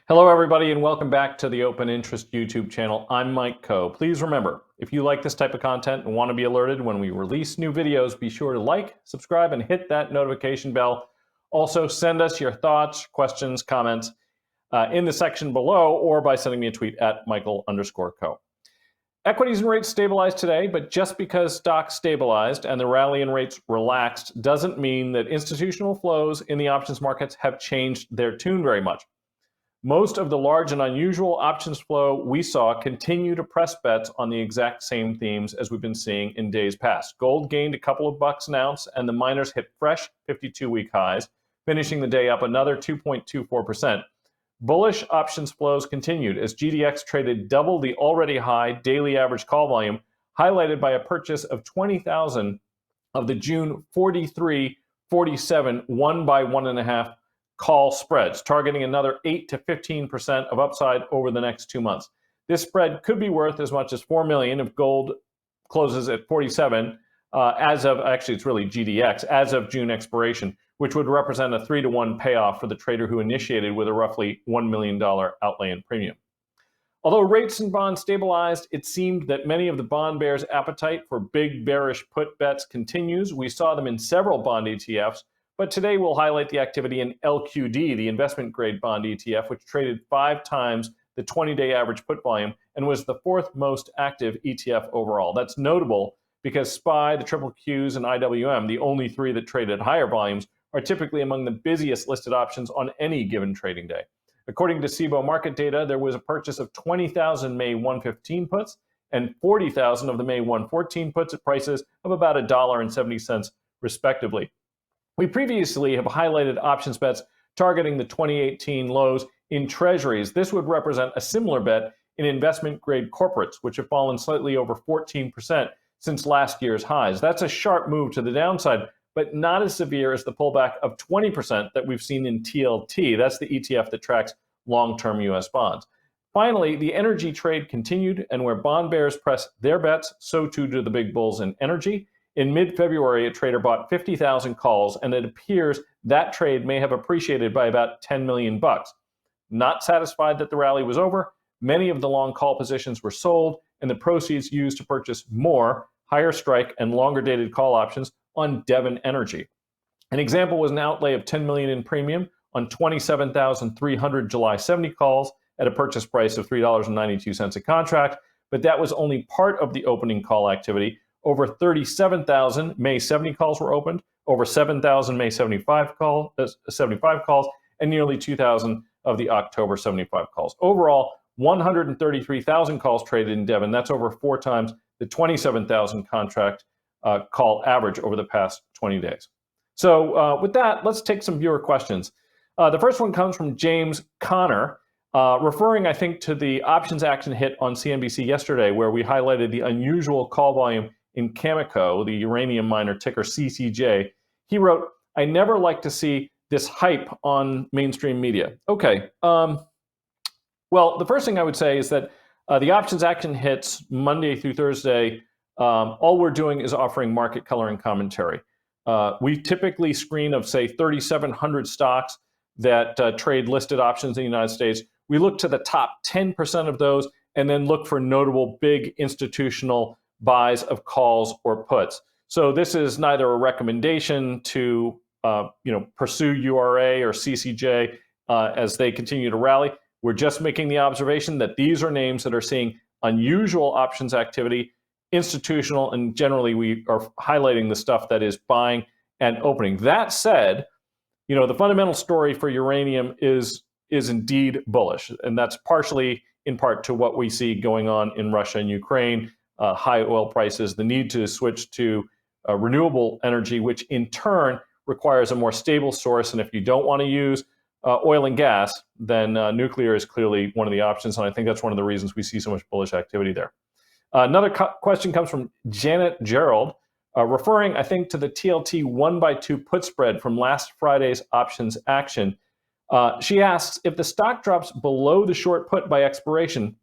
Hello, everybody, and welcome back to the Open Interest YouTube channel. I'm Mike Coe. Please remember, if you like this type of content and want to be alerted when we release new videos, be sure to like, subscribe, and hit that notification bell. Also, send us your thoughts, questions, comments in the section below or by sending me a tweet at Michael_Coe. Equities and rates stabilized today, but just because stocks stabilized and the rally in rates relaxed doesn't mean that institutional flows in the options markets have changed their tune very much. Most of the large and unusual options flow we saw continue to press bets on the exact same themes as we've been seeing in days past. Gold gained a couple of bucks an ounce, and the miners hit fresh 52-week highs, finishing the day up another 2.24%. Bullish options flows continued as GDX traded double the already high daily average call volume, highlighted by a purchase of 20,000 of the June 43.47 1 by 1.5 call spreads, targeting another 8 to 15% of upside over the next 2 months. This spread could be worth as much as $4 million if gold closes at 47 it's really GDX, as of June expiration, which would represent a 3-to-1 payoff for the trader who initiated with a roughly $1 million outlay in premium. Although rates and bonds stabilized, it seemed that many of the bond bears' appetite for big bearish put bets continues. We saw them in several bond ETFs, but today we'll highlight the activity in LQD, the investment grade bond ETF, which traded 5 times the 20-day average put volume and was the 4th most active ETF overall. That's notable because SPY, the triple Qs, and IWM, the only 3 that trade at higher volumes, are typically among the busiest listed options on any given trading day. According to CBOE market data, there was a purchase of 20,000 May 115 puts and 40,000 of the May 114 puts at prices of about $1.70 respectively. We previously have highlighted options bets targeting the 2018 lows in treasuries. This would represent a similar bet in investment-grade corporates, which have fallen slightly over 14% since last year's highs. That's a sharp move to the downside, but not as severe as the pullback of 20% that we've seen in TLT. That's the ETF that tracks long-term U.S. bonds. Finally, the energy trade continued, and where bond bears press their bets, so too do the big bulls in energy. In mid-February, a trader bought 50,000 calls, and it appears that trade may have appreciated by about $10 million. Not satisfied that the rally was over, many of the long call positions were sold, and the proceeds used to purchase more higher strike and longer dated call options on Devon Energy. An example was an outlay of $10 million in premium on 27,300 July 70 calls at a purchase price of $3.92 a contract, but that was only part of the opening call activity. Over 37,000 May 70 calls were opened, over 7,000 May 75 calls, and nearly 2,000 of the October 75 calls. Overall, 133,000 calls traded in Devon. That's over 4 times the 27,000 contract call average over the past 20 days. So with that, let's take some viewer questions. The first one comes from James Connor, referring, I think, to the options action hit on CNBC yesterday, where we highlighted the unusual call volume in Cameco, the uranium miner, ticker CCJ. He wrote, "I never like to see this hype on mainstream media." Okay. Well, the first thing I would say is that the options action hits Monday through Thursday. All we're doing is offering market color and commentary. We typically screen of, say, 3,700 stocks that trade listed options in the United States. We look to the top 10% of those and then look for notable big institutional buys of calls or puts. So this is neither a recommendation to pursue URA or CCJ as they continue to rally. We're just making the observation that these are names that are seeing unusual options activity, institutional, and generally we are highlighting the stuff that is buying and opening. That said, the fundamental story for uranium is indeed bullish, and that's partially in part to what we see going on in Russia and Ukraine, high oil prices, the need to switch to renewable energy, which in turn requires a more stable source. And if you don't want to use oil and gas, then nuclear is clearly one of the options, and I think that's one of the reasons we see so much bullish activity there. Another question comes from Janet Gerald, referring, I think, to the TLT 1x2 put spread from last Friday's options action. She asks, if the stock drops below the short put by expiration,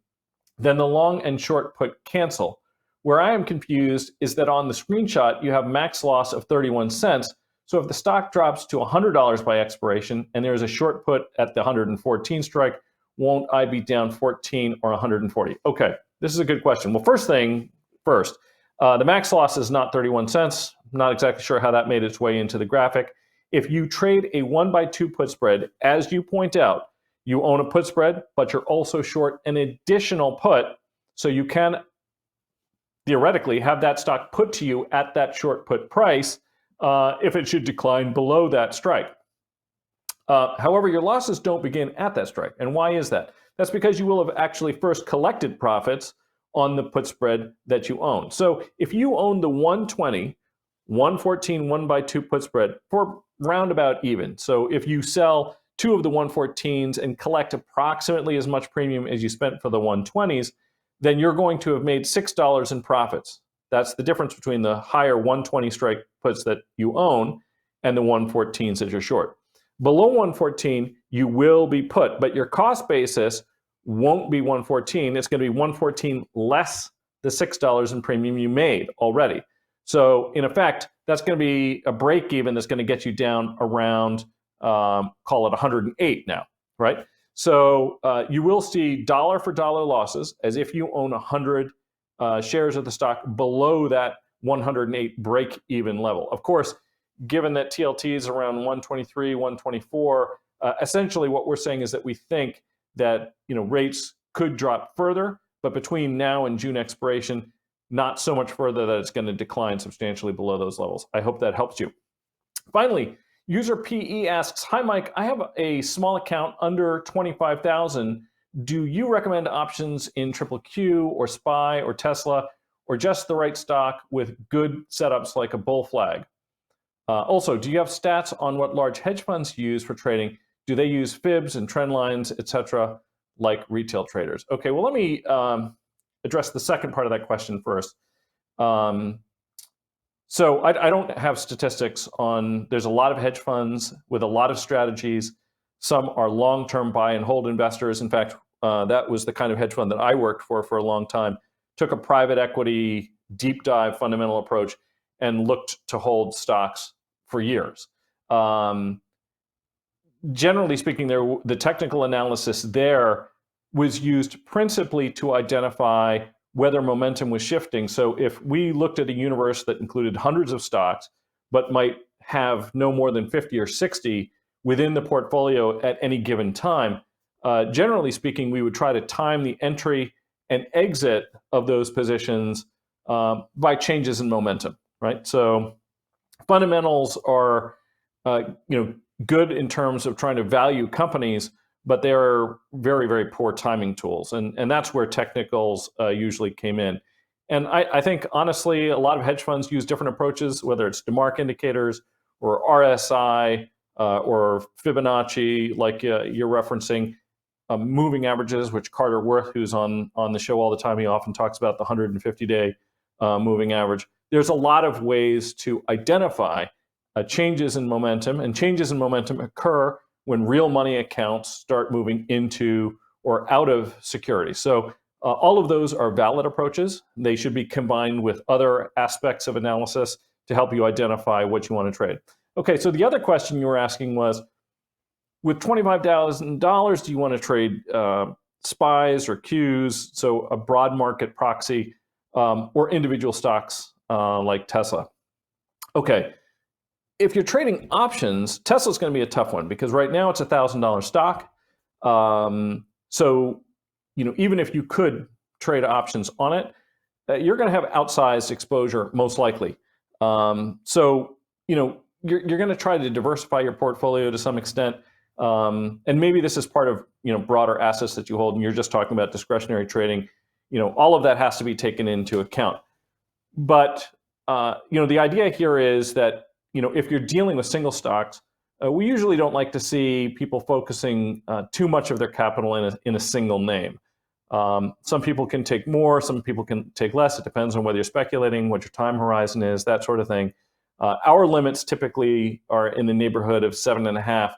then the long and short put cancel. Where I am confused is that on the screenshot, you have max loss of 31 cents. So if the stock drops to $100 by expiration and there's a short put at the 114 strike, won't I be down 14 or 140? Okay, this is a good question. Well, first thing first, the max loss is not 31 cents. I'm not exactly sure how that made its way into the graphic. If you trade a 1x2 put spread, as you point out, you own a put spread, but you're also short an additional put, so you can theoretically have that stock put to you at that short put price if it should decline below that strike. However, your losses don't begin at that strike. And why is that? That's because you will have actually first collected profits on the put spread that you own. So if you own the 120, 114 1x2 put spread for roundabout even. So if you sell two of the 114s and collect approximately as much premium as you spent for the 120s, then you're going to have made $6 in profits. That's the difference between the higher 120 strike puts that you own and the 114s that you're short. Below 114, you will be put, but your cost basis won't be 114. It's going to be 114 less the $6 in premium you made already. So in effect, that's going to be a break even that's going to get you down around, call it 108 now, right? So you will see dollar for dollar losses as if you own 100 shares of the stock below that 108 break even level. Of course, given that TLT is around 123, 124, essentially what we're saying is that we think that rates could drop further, but between now and June expiration, not so much further that it's going to decline substantially below those levels. I hope that helps you. Finally, user PE asks, "Hi Mike, I have a small account under 25,000. Do you recommend options in Triple Q or SPY or Tesla, or just the right stock with good setups like a bull flag? Also, do you have stats on what large hedge funds use for trading? Do they use fibs and trend lines, etc., like retail traders?" Okay, well, let me address the second part of that question first. So I don't have statistics on, there's a lot of hedge funds with a lot of strategies. Some are long-term buy and hold investors. In fact, that was the kind of hedge fund that I worked for a long time. Took a private equity deep dive fundamental approach and looked to hold stocks for years. Generally speaking, the technical analysis there was used principally to identify whether momentum was shifting. So if we looked at a universe that included hundreds of stocks, but might have no more than 50 or 60 within the portfolio at any given time, generally speaking, we would try to time the entry and exit of those positions by changes in momentum, right? So fundamentals are good in terms of trying to value companies, but they're very, very poor timing tools. And that's where technicals usually came in. And I think, honestly, a lot of hedge funds use different approaches, whether it's DeMark indicators or RSI or Fibonacci, like you're referencing, moving averages, which Carter Worth, who's on the show all the time, he often talks about the 150-day moving average. There's a lot of ways to identify changes in momentum, and changes in momentum occur when real money accounts start moving into or out of security. So all of those are valid approaches. They should be combined with other aspects of analysis to help you identify what you want to trade. Okay, so the other question you were asking was, with $25,000, do you want to trade SPYs or Qs, so a broad market proxy, or individual stocks like Tesla? Okay. If you're trading options, Tesla's going to be a tough one because right now it's a $1,000 stock. So, even if you could trade options on it, you're going to have outsized exposure most likely. So, you're going to try to diversify your portfolio to some extent. And maybe this is part of, broader assets that you hold, and you're just talking about discretionary trading. All of that has to be taken into account. But, the idea here is that, if you're dealing with single stocks, we usually don't like to see people focusing too much of their capital in a single name. Some people can take more, some people can take less. It depends on whether you're speculating, what your time horizon is, that sort of thing. Our limits typically are in the neighborhood of 7.5.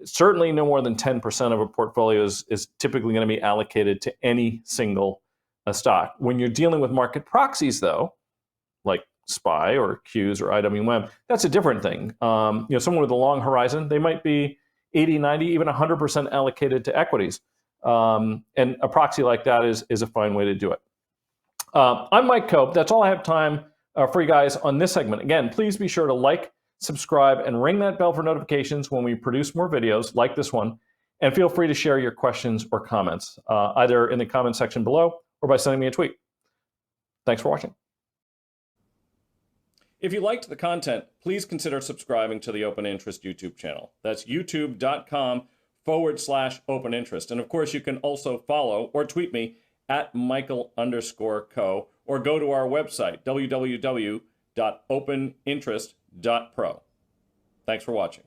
Certainly no more than 10% of a portfolio is typically going to be allocated to any single stock. When you're dealing with market proxies, though, like SPY or Qs or IWM, that's a different thing. Someone with a long horizon, they might be 80, 90, even 100% allocated to equities. And a proxy like that is a fine way to do it. I'm Mike Cope. That's all I have time for you guys on this segment. Again, please be sure to like, subscribe, and ring that bell for notifications when we produce more videos like this one. And feel free to share your questions or comments, either in the comment section below or by sending me a tweet. Thanks for watching. If you liked the content, please consider subscribing to the Open Interest YouTube channel. That's youtube.com/open interest. And of course, you can also follow or tweet me at Michael_Co, or go to our website, www.openinterest.pro. Thanks for watching.